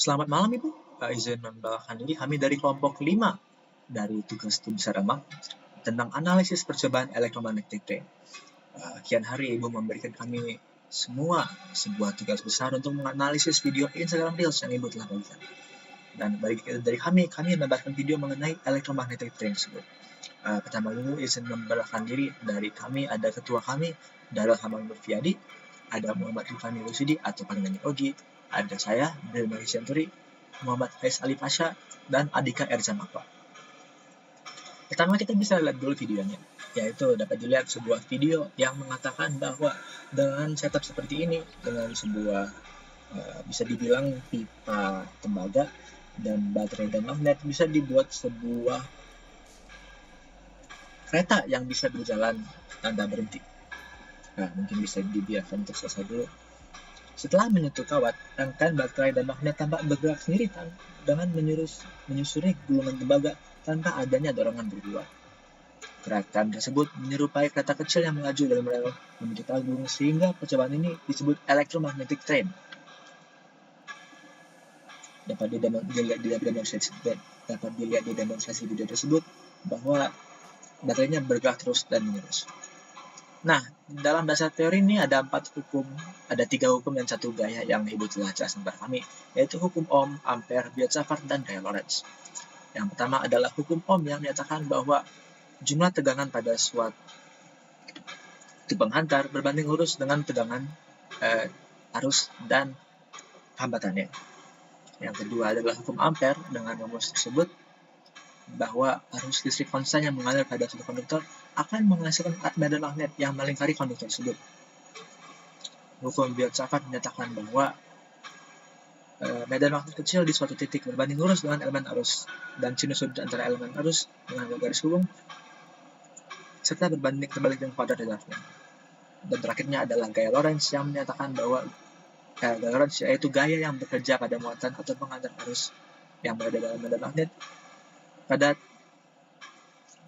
Selamat malam Ibu. Izin membawakan diri kami dari kelompok 5 dari tugas studi Sarama tentang analisis percobaan elektromagnetik T. Kian hari Ibu memberikan kami semua sebuah tugas besar untuk menganalisis video Instagram Reels yang Ibu telah bagikan. Dan dari kami menambahkan video mengenai elektromagnetik T tersebut. Pertama dulu izin memperkenalkan diri. Dari kami ada ketua kami, Darul Hamam Nurfiadi, ada Muhammad Rifani Rusidi atau panggilannya Ogi, ada saya, Bilmari Senturi, Muhammad Faiz Ali Pasha, dan Adika Erza Makwa. Pertama kita bisa lihat dulu videonya, yaitu dapat dilihat sebuah video yang mengatakan bahwa dengan setup seperti ini, dengan sebuah bisa dibilang pipa tembaga dan baterai dan magnet, bisa dibuat sebuah kereta yang bisa berjalan tanpa berhenti. Nah, mungkin bisa dibiarkan untuk selesai dulu. Setelah menyentuh kawat, rangkaian baterai dan magnet tampak bergerak sendiri dengan menyusuri gulungan tembaga tanpa adanya dorongan berdua. Gerakan tersebut menyerupai kereta kecil yang melaju dalam rel menuju tabung, sehingga percobaan ini disebut electromagnetic train. Dapat dilihat di demonstrasi video tersebut bahwa baterainya bergerak terus dan menerus. Nah, dalam dasar teori ini ada 3 hukum dan 1 gaya yang Ibu telah jelaskan kepada kami, yaitu hukum Ohm, Ampere, Biot-Savart, dan gaya Lorentz. Yang pertama adalah hukum Ohm yang menyatakan bahwa jumlah tegangan pada suatu penghantar berbanding lurus dengan tegangan arus dan hambatannya. Yang kedua adalah hukum Ampere dengan rumus tersebut bahwa arus listrik konstan yang mengalir pada suatu konduktor akan menghasilkan medan magnet yang melingkari konduktor tersebut. Hukum Biot-Savart menyatakan bahwa medan magnet kecil di suatu titik berbanding lurus dengan elemen arus, dan sinus sudut antara elemen arus dengan garis hubung serta berbanding terbalik dengan kuadrat redaksinya. Dan terakhirnya adalah gaya Lorentz yang menyatakan bahwa gaya Lorentz yaitu gaya yang bekerja pada muatan atau pengantar arus yang berada dalam medan magnet. Pada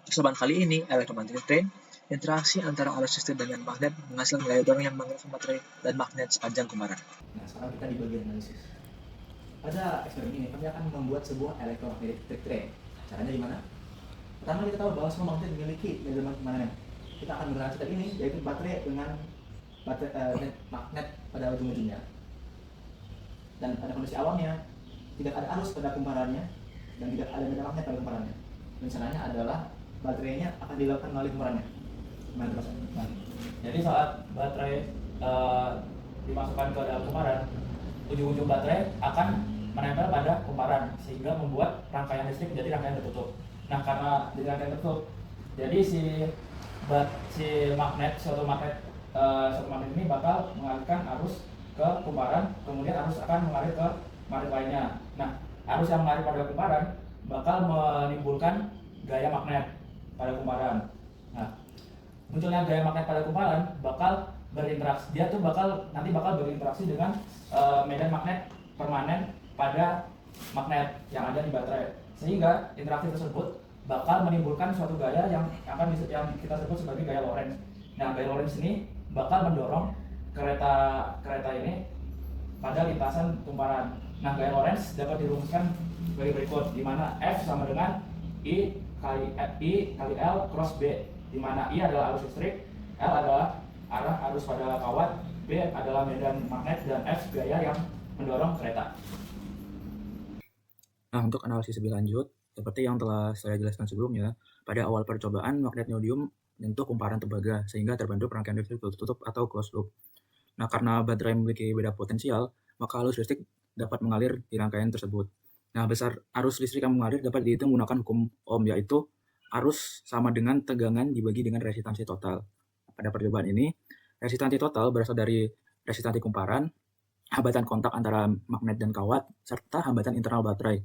percobaan kali ini, elektromagnetic train, interaksi antara arus listrik dengan magnet menghasilkan gaya dorong yang menggerakkan baterai dan magnet sepanjang kumparan. Nah, sekarang kita di bagian analisis. Pada eksperimen ini, kami akan membuat sebuah electromagnetic train. Caranya gimana? Pertama, kita tahu bahwa semua magnet memiliki medan magnet. Kita akan menggunakan setup ini, yaitu baterai dengan magnet pada ujung-ujungnya. Dan pada kondisi awalnya, tidak ada arus pada kumparannya, dan tidak ada medan magnet pada kumparannya. Rencananya adalah baterainya akan dilakukan melalui kumparannya. Nah, jadi saat baterai dimasukkan ke dalam kumparan, ujung-ujung baterai akan menempel pada kumparan sehingga membuat rangkaian listrik menjadi rangkaian tertutup. Nah, karena di rangkaian tertutup, jadi suatu magnet ini bakal mengalirkan arus ke kumparan, kemudian arus akan mengalir ke magnet lainnya. Nah, arus yang mengalir pada kumparan bakal menimbulkan gaya magnet pada kumparan. Nah, munculnya gaya magnet pada kumparan bakal berinteraksi, nanti bakal berinteraksi dengan medan magnet permanen pada magnet yang ada di baterai, sehingga interaksi tersebut bakal menimbulkan suatu gaya yang kita sebut sebagai gaya Lorentz. Nah, gaya Lorentz ini bakal mendorong kereta ini pada lintasan kumparan. Nah, gaya Lorentz dapat dirumuskan sebagai berikut, di mana F sama dengan I kali L cross B, di mana I adalah arus listrik, L adalah arah arus pada kawat, B adalah medan magnet, dan F gaya yang mendorong kereta. Nah, untuk analisis lebih lanjut, seperti yang telah saya jelaskan sebelumnya, pada awal percobaan magnet neodymium menyentuh kumparan tembaga sehingga terbentuk rangkaian listrik tertutup atau closed loop. Nah, karena baterai memiliki beda potensial, maka arus listrik dapat mengalir di rangkaian tersebut. Nah, besar arus listrik yang mengalir dapat dihitung menggunakan hukum Ohm, yaitu arus sama dengan tegangan dibagi dengan resistansi total. Pada percobaan ini, resistansi total berasal dari resistansi kumparan, hambatan kontak antara magnet dan kawat, serta hambatan internal baterai.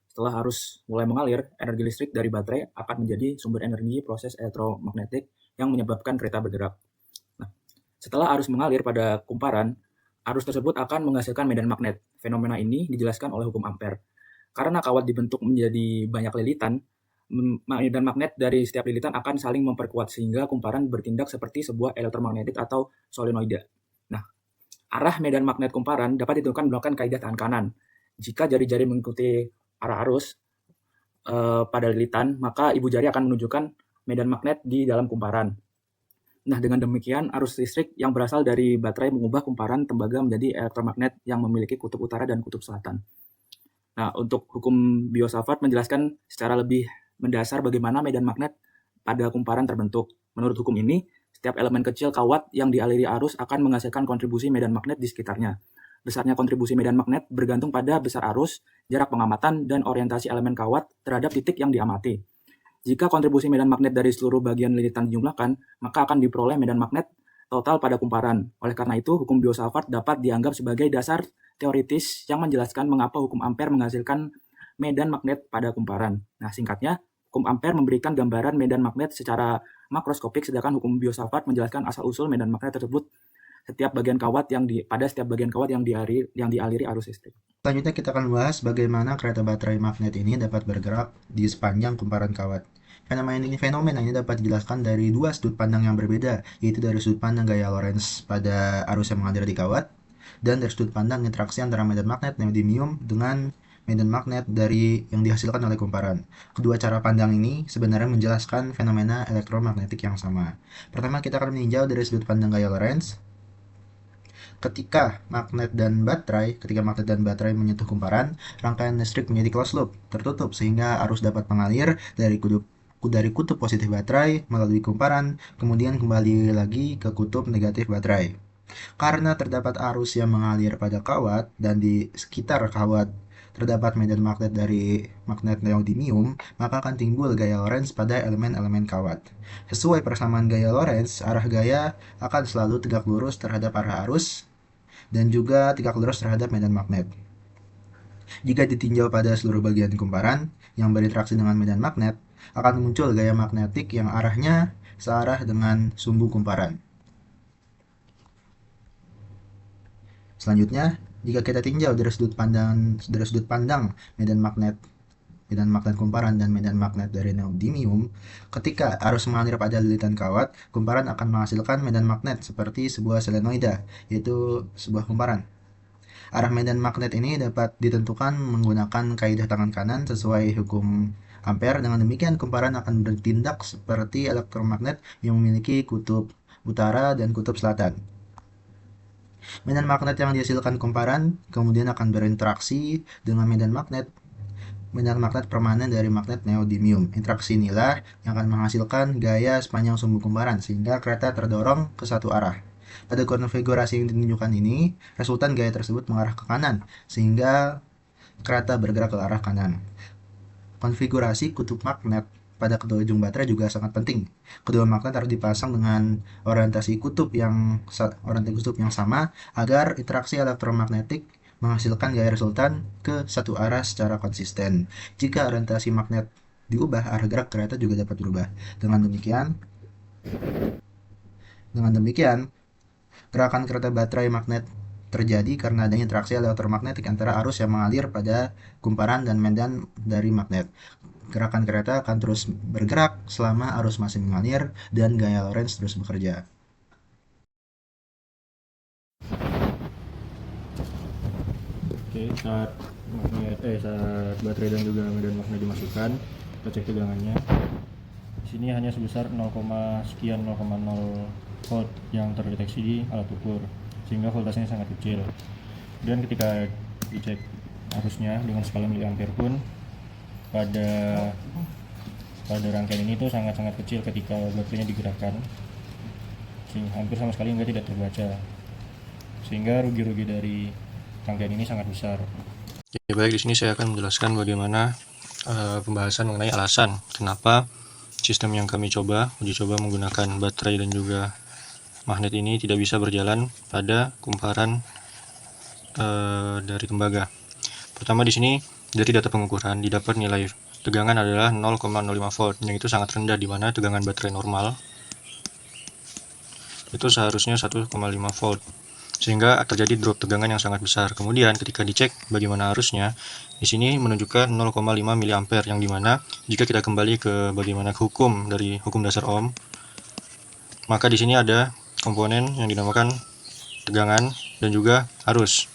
Setelah arus mulai mengalir, energi listrik dari baterai akan menjadi sumber energi proses elektromagnetik yang menyebabkan kereta bergerak. Nah, setelah arus mengalir pada kumparan, arus tersebut akan menghasilkan medan magnet. Fenomena ini dijelaskan oleh hukum Ampere. Karena kawat dibentuk menjadi banyak lilitan, medan magnet dari setiap lilitan akan saling memperkuat sehingga kumparan bertindak seperti sebuah elektromagnetik atau solenoide. Nah, arah medan magnet kumparan dapat ditentukan menggunakan kaidah tahan kanan, Jika jari-jari mengikuti arah arus pada lilitan, maka ibu jari akan menunjukkan medan magnet di dalam kumparan. Nah, dengan demikian arus listrik yang berasal dari baterai mengubah kumparan tembaga menjadi elektromagnet yang memiliki kutub utara dan kutub selatan. Nah, untuk hukum Biot-Savart menjelaskan secara lebih mendasar bagaimana medan magnet pada kumparan terbentuk. Menurut hukum ini, setiap elemen kecil kawat yang dialiri arus akan menghasilkan kontribusi medan magnet di sekitarnya. Besarnya kontribusi medan magnet bergantung pada besar arus, jarak pengamatan, dan orientasi elemen kawat terhadap titik yang diamati. Jika kontribusi medan magnet dari seluruh bagian lilitan dijumlahkan, maka akan diperoleh medan magnet total pada kumparan. Oleh karena itu, hukum Biot-Savart dapat dianggap sebagai dasar teoritis yang menjelaskan mengapa hukum Ampere menghasilkan medan magnet pada kumparan. Nah, singkatnya, hukum Ampere memberikan gambaran medan magnet secara makroskopik, sedangkan hukum Biot-Savart menjelaskan asal-usul medan magnet tersebut setiap bagian kawat pada setiap bagian kawat yang dialiri arus listrik. Selanjutnya kita akan bahas bagaimana kereta baterai magnet ini dapat bergerak di sepanjang kumparan kawat. Fenomena ini dapat dijelaskan dari dua sudut pandang yang berbeda, yaitu dari sudut pandang gaya Lorentz pada arus yang mengalir di kawat, dan dari sudut pandang interaksi antara medan magnet neodymium dengan medan magnet yang dihasilkan oleh kumparan. Kedua cara pandang ini sebenarnya menjelaskan fenomena elektromagnetik yang sama. Pertama, kita akan meninjau dari sudut pandang gaya Lorentz. Ketika magnet dan baterai menyentuh kumparan, rangkaian listrik menjadi closed loop, tertutup sehingga arus dapat mengalir dari kutub positif baterai melalui kumparan, kemudian kembali lagi ke kutub negatif baterai. Karena terdapat arus yang mengalir pada kawat dan di sekitar kawat terdapat medan magnet dari magnet neodymium, maka akan timbul gaya Lorentz pada elemen-elemen kawat. Sesuai persamaan gaya Lorentz, arah gaya akan selalu tegak lurus terhadap arah arus dan juga tegak lurus terhadap medan magnet. Jika ditinjau pada seluruh bagian kumparan yang berinteraksi dengan medan magnet, akan muncul gaya magnetik yang arahnya searah dengan sumbu kumparan. Selanjutnya, jika kita tinjau dari sudut pandang medan magnet kumparan dan medan magnet dari neodymium, ketika arus mengalir pada lilitan kawat, kumparan akan menghasilkan medan magnet seperti sebuah solenoida, yaitu sebuah kumparan. Arah medan magnet ini dapat ditentukan menggunakan kaidah tangan kanan sesuai hukum Ampere. Dengan demikian, kumparan akan bertindak seperti elektromagnet yang memiliki kutub utara dan kutub selatan. Medan magnet yang dihasilkan kumparan kemudian akan berinteraksi dengan medan magnet permanen dari magnet neodymium. Interaksi inilah yang akan menghasilkan gaya sepanjang sumbu kumparan sehingga kereta terdorong ke satu arah. Pada konfigurasi yang ditunjukkan ini, resultan gaya tersebut mengarah ke kanan sehingga kereta bergerak ke arah kanan. Konfigurasi kutub magnet pada kedua ujung baterai juga sangat penting. Kedua magnet harus dipasang dengan orientasi kutub yang sama agar interaksi elektromagnetik menghasilkan gaya resultan ke satu arah secara konsisten. Jika orientasi magnet diubah, arah gerak kereta juga dapat berubah. Dengan demikian, gerakan kereta baterai magnet terjadi karena adanya interaksi elektromagnetik antara arus yang mengalir pada kumparan dan medan dari magnet. Gerakan kereta akan terus bergerak selama arus masih mengalir dan gaya Lorentz terus bekerja. Oke, saat baterai dan juga medan magnet dimasukkan, kita cek tegangannya. Di sini hanya sebesar 0, sekian 0,0 volt yang terdeteksi di alat ukur, sehingga voltasenya sangat kecil. Dan ketika dicek arusnya dengan skala miliampere pun pada rangkaian ini tuh sangat-sangat kecil ketika baterainya digerakkan, sehingga hampir sama sekali tidak terbaca, sehingga rugi-rugi dari rangkaian ini sangat besar. Ya, baik, di sini saya akan menjelaskan bagaimana pembahasan mengenai alasan kenapa sistem yang kami uji coba menggunakan baterai dan juga magnet ini tidak bisa berjalan pada kumparan dari tembaga. Pertama, di sini dari data pengukuran didapat nilai tegangan adalah 0,05 volt, yang itu sangat rendah, di mana tegangan baterai normal itu seharusnya 1,5 volt, sehingga terjadi drop tegangan yang sangat besar. Kemudian ketika dicek bagaimana arusnya, di sini menunjukkan 0,5 mA, yang dimana jika kita kembali ke bagaimana hukum dasar Ohm, maka di sini ada komponen yang dinamakan tegangan dan juga arus.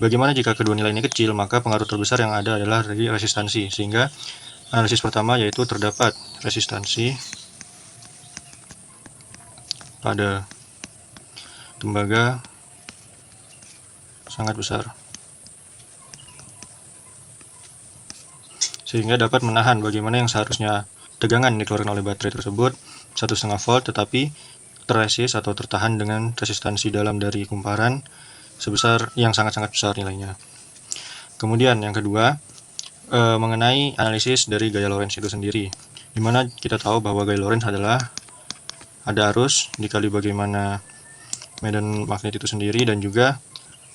Bagaimana jika kedua nilai ini kecil, maka pengaruh terbesar yang ada adalah dari resistansi. Sehingga analisis pertama yaitu terdapat resistansi pada tembaga sangat besar, sehingga dapat menahan bagaimana yang seharusnya tegangan yang dikeluarkan oleh baterai tersebut 1,5 volt, tetapi terresis atau tertahan dengan resistansi dalam dari kumparan sebesar yang sangat-sangat besar nilainya. Kemudian yang kedua, mengenai analisis dari gaya Lorentz itu sendiri, dimana kita tahu bahwa gaya Lorentz adalah ada arus dikali bagaimana medan magnet itu sendiri dan juga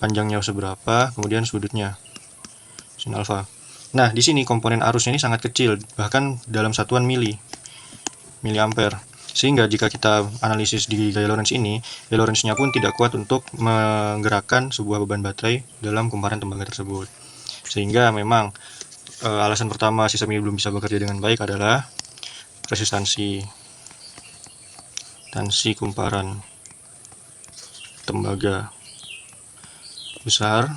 panjangnya seberapa, kemudian sudutnya sin alfa. Nah, di sini komponen arusnya ini sangat kecil, bahkan dalam satuan miliampere. Sehingga jika kita analisis di gaya Lorentz ini, gaya Lorentz-nya pun tidak kuat untuk menggerakkan sebuah beban baterai dalam kumparan tembaga tersebut. Sehingga memang alasan pertama sistem ini belum bisa bekerja dengan baik adalah resistansi kumparan tembaga besar.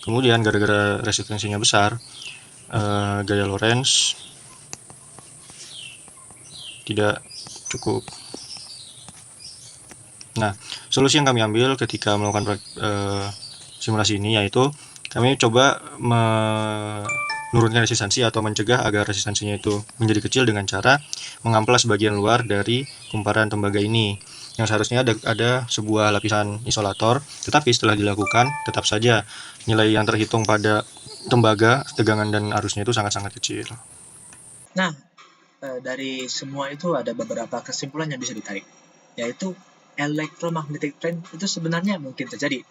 Kemudian gara-gara resistansinya besar, gaya Lorentz tidak cukup. Nah, solusi yang kami ambil ketika melakukan simulasi ini yaitu kami coba menurunkan resistansi atau mencegah agar resistansinya itu menjadi kecil dengan cara mengamplas bagian luar dari kumparan tembaga ini, yang seharusnya ada sebuah lapisan isolator, tetapi setelah dilakukan tetap saja nilai yang terhitung pada tembaga, tegangan dan arusnya itu sangat-sangat kecil. Nah, dari semua itu ada beberapa kesimpulan yang bisa ditarik, yaitu electromagnetic trend itu sebenarnya mungkin terjadi.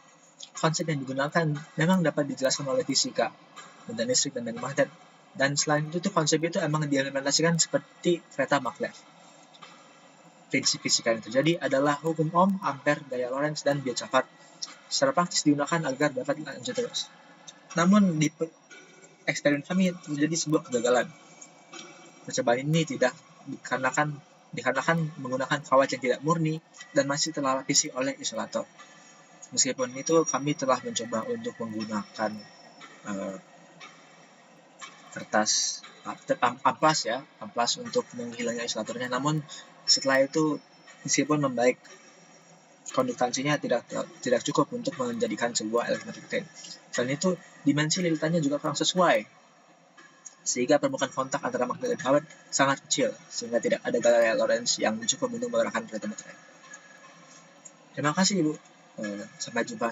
Konsep yang digunakan memang dapat dijelaskan oleh fisika, medan listrik, dan magnet. Dan selain itu konsep itu emang diimplementasikan seperti kereta maglev. Prinsip fisika yang terjadi adalah hukum Ohm, Ampere, gaya Lorentz, dan Biochapart. Secara praktis digunakan agar dapat lanjut terus. Namun di eksperimen kami terjadi sebuah kegagalan. Percobaan ini tidak dikarenakan menggunakan kawat yang tidak murni dan masih telah lapisi oleh isolator. Meskipun itu kami telah mencoba untuk menggunakan kertas amplas untuk menghilangkan isolatornya. Namun setelah itu meskipun membaik, konduktansinya tidak cukup untuk menjadikan sebuah electromagnetic trend. Selain itu dimensi lilitannya juga kurang sesuai, sehingga permukaan kontak antara magnet dan kawat sangat kecil, sehingga tidak ada gaya Lorentz yang cukup untuk menggerakkan kereta baterai. Terima kasih Ibu. Sampai jumpa.